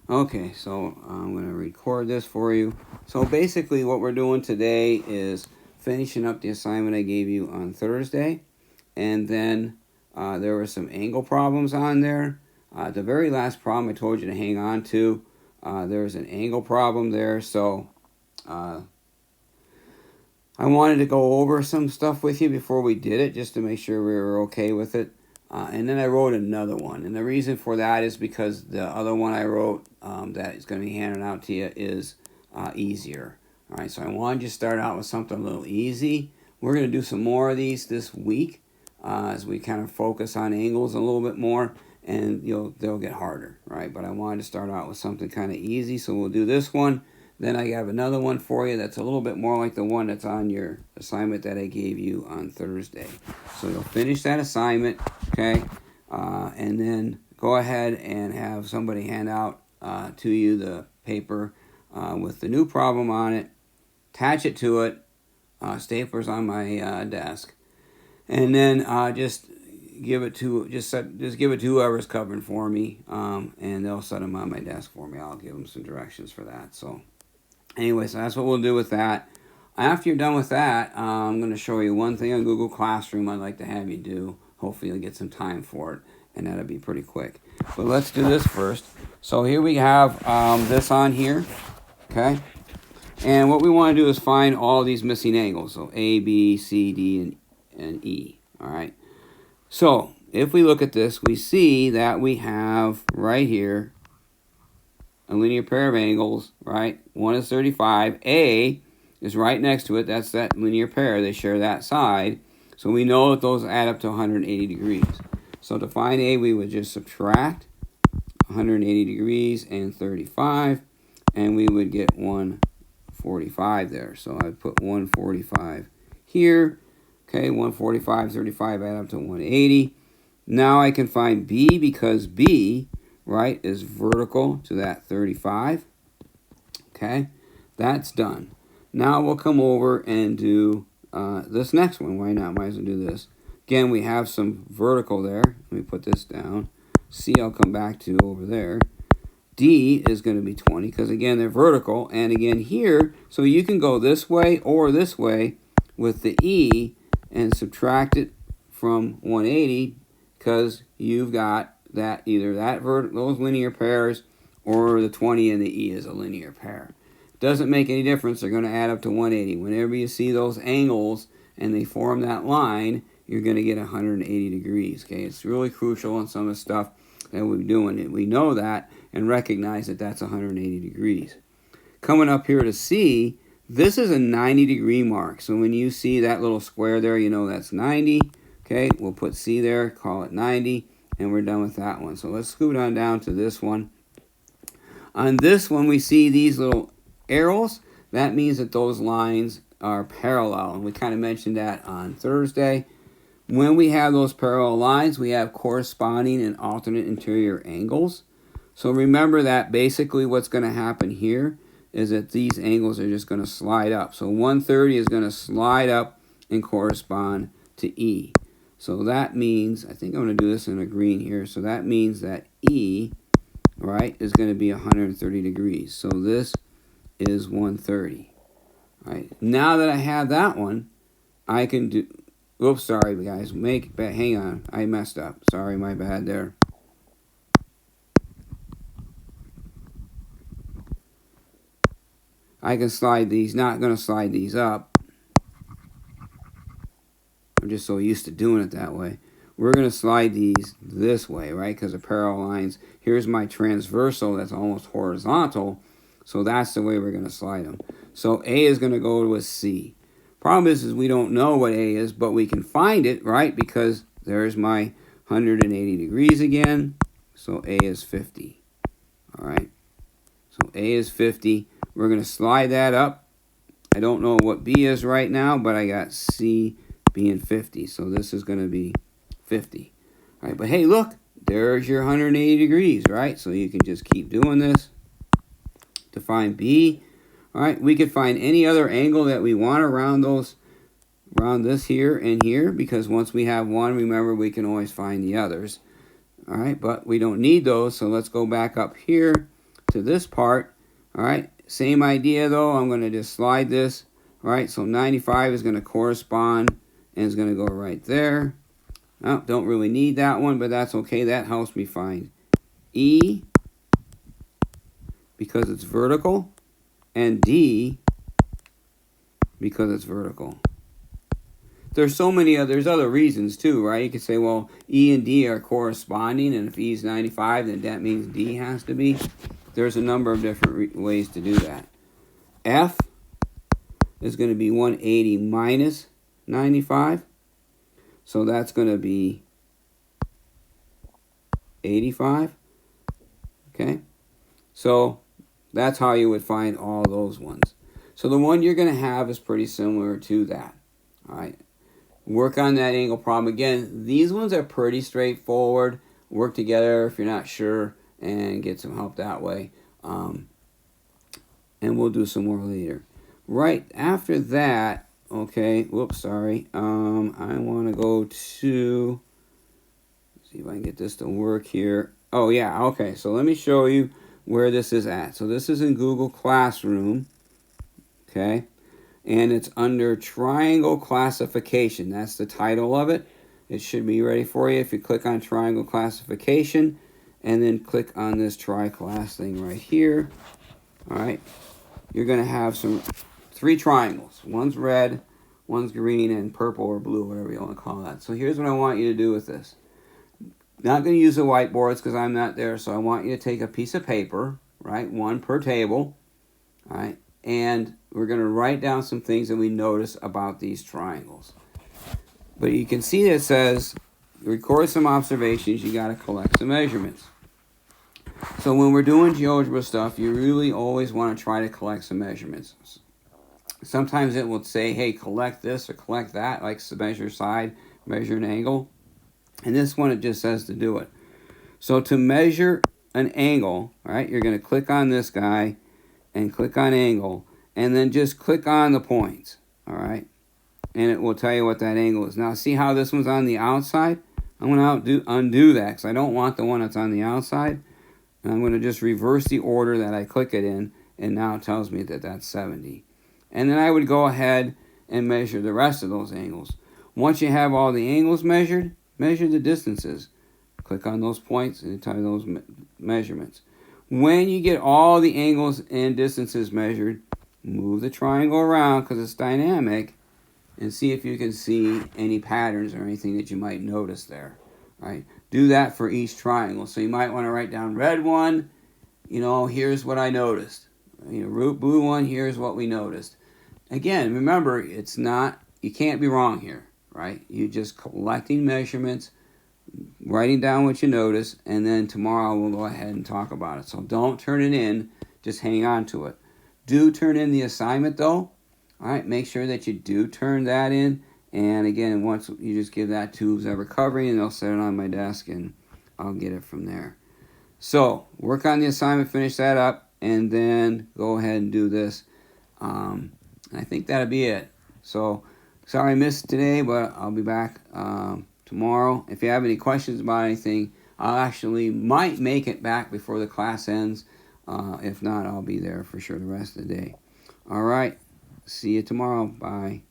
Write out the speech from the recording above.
Okay, so I'm going to record this for you. So basically what we're doing today is finishing up the assignment I gave you on Thursday. And then there were some angle problems on there. The very last problem I told you to hang on to, there was an angle problem there. So I wanted to go over some stuff with you before we did it, just to make sure we were okay with it. And then I wrote another one. And the reason for that is because the other one I wrote that is going to be handed out to you is easier. All right, so I wanted you to start out with something a little easy. We're going to do some more of these this week as we kind of focus on angles a little bit more, and they'll get harder, right? But I wanted to start out with something kind of easy, so we'll do this one. Then I have another one for you that's a little bit more like the one that's on your assignment that I gave you on Thursday. So you'll finish that assignment, okay? And then go ahead and have somebody hand out to you the paper with the new problem on it. Attach it to it. Stapler's on my desk. And then just give it to whoever's covering for me, and they'll set them on my desk for me. I'll give them some directions for that. So anyway, so that's what we'll do with that. After you're done with that, I'm going to show you one thing on Google Classroom I'd like to have you do. Hopefully you'll get some time for it, and that'll be pretty quick. But let's do this first. So here we have this on here, okay? And what we want to do is find all these missing angles. So A, B, C, D, and E, all right? So if we look at this, we see that we have right here a linear pair of angles, right? One is 35. A is right next to it. That's that linear pair. They share that side. So we know that those add up to 180 degrees. So to find A, we would just subtract 180 degrees and 35, and we would get 145 there. So I'd put 145 here. Okay, 145, 35 add up to 180. Now I can find B because B, right, is vertical to that 35. Okay, that's done. Now we'll come over and do this next one. Why not? Might as well do this. Again, we have some vertical there. Let me put this down. C I'll come back to over there. D is going to be 20 because, again, they're vertical. And, again, here, so you can go this way or this way with the E and subtract it from 180 because you've got that either those linear pairs or the 20 and the E is a linear pair. Doesn't make any difference. They're going to add up to 180. Whenever you see those angles and they form that line, you're going to get 180 degrees. Okay, it's really crucial on some of the stuff that we're doing. We know that and recognize that that's 180 degrees. Coming up here to C, this is a 90-degree mark. So when you see that little square there, you know that's 90. Okay, we'll put C there, call it 90, and we're done with that one. So let's scoot on down to this one. On this one, we see these little arrows. That means that those lines are parallel, and we kind of mentioned that on Thursday. When we have those parallel lines, we have corresponding and alternate interior angles. So remember that basically what's going to happen here is that these angles are just going to slide up. So 130 is going to slide up and correspond to E. So that means, I think I'm going to do this in a green here. So that means that E, right, is going to be 130 degrees. So this is 130. All right. Now that I have that one, I can do... Oops, sorry, guys. Hang on. I messed up. Sorry, my bad there. I can slide these. Not going to slide these up. I'm just so used to doing it that way. We're going to slide these this way, right? Because of parallel lines. Here's my transversal that's almost horizontal. So that's the way we're going to slide them. So A is going to go with C. Problem is we don't know what A is, but we can find it, right? Because there's my 180 degrees again. So A is 50. All right. So A is 50. We're going to slide that up. I don't know what B is right now, but I got C being 50. So this is going to be 50. All right. But hey, look, there's your 180 degrees, right? So you can just keep doing this to find B. All right, we could find any other angle that we want around this here and here, because once we have one, remember, we can always find the others. All right, but we don't need those, so let's go back up here to this part. All right, same idea though. I'm going to just slide this. All right, so 95 is going to correspond and it's going to go right there. Oh, don't really need that one, but that's okay. That helps me find E because it's vertical and D because it's vertical. There's so many there's other reasons too, right? You could say, well, E and D are corresponding, and if E is 95, then that means D has to be. There's a number of different ways to do that. F is going to be 180 minus 95. So that's going to be 85. Okay? So that's how you would find all those ones. So the one you're going to have is pretty similar to that. All right? Work on that angle problem. Again, these ones are pretty straightforward. Work together if you're not sure and get some help that way. And we'll do some more later. Right after that, okay, whoops, sorry. I want to go to, see if I can get this to work here. Oh, yeah, okay. So let me show you where this is at. So this is in Google Classroom, okay? And it's under Triangle Classification. That's the title of it. It should be ready for you if you click on Triangle Classification and then click on this Tri-Class thing right here. All right. You're going to have three triangles. One's red, one's green, and purple or blue, whatever you want to call that. So here's what I want you to do with this. Not going to use the whiteboards because I'm not there, so I want you to take a piece of paper, right, one per table, all right, and we're going to write down some things that we notice about these triangles. But you can see that it says, record some observations, you got to collect some measurements. So when we're doing GeoGebra stuff, you really always want to try to collect some measurements. Sometimes it will say, hey, collect this or collect that, like measure side, measure an angle. And this one, it just says to do it. So to measure an angle, all right, you're going to click on this guy and click on angle, and then just click on the points, all right? And it will tell you what that angle is. Now, see how this one's on the outside? I'm going to undo that because I don't want the one that's on the outside. And I'm going to just reverse the order that I click it in, and now it tells me that that's 70. And then I would go ahead and measure the rest of those angles. Once you have all the angles measured, measure the distances. Click on those points and tell you those measurements. When you get all the angles and distances measured, move the triangle around because it's dynamic and see if you can see any patterns or anything that you might notice there. Right? Do that for each triangle. So you might want to write down red one, here's what I noticed. Blue one, here's what we noticed. Again, remember, you can't be wrong here, right? You're just collecting measurements, writing down what you notice, and then tomorrow we'll go ahead and talk about it. So don't turn it in, just hang on to it. Do turn in the assignment though. All right, make sure that you do turn that in. And again, once you just give that to who's ever covering, and they'll set it on my desk, and I'll get it from there. So work on the assignment, finish that up, and then go ahead and do this. I think that'll be it. So sorry I missed today, but I'll be back tomorrow. If you have any questions about anything, I actually might make it back before the class ends. If not, I'll be there for sure the rest of the day. All right. See you tomorrow. Bye.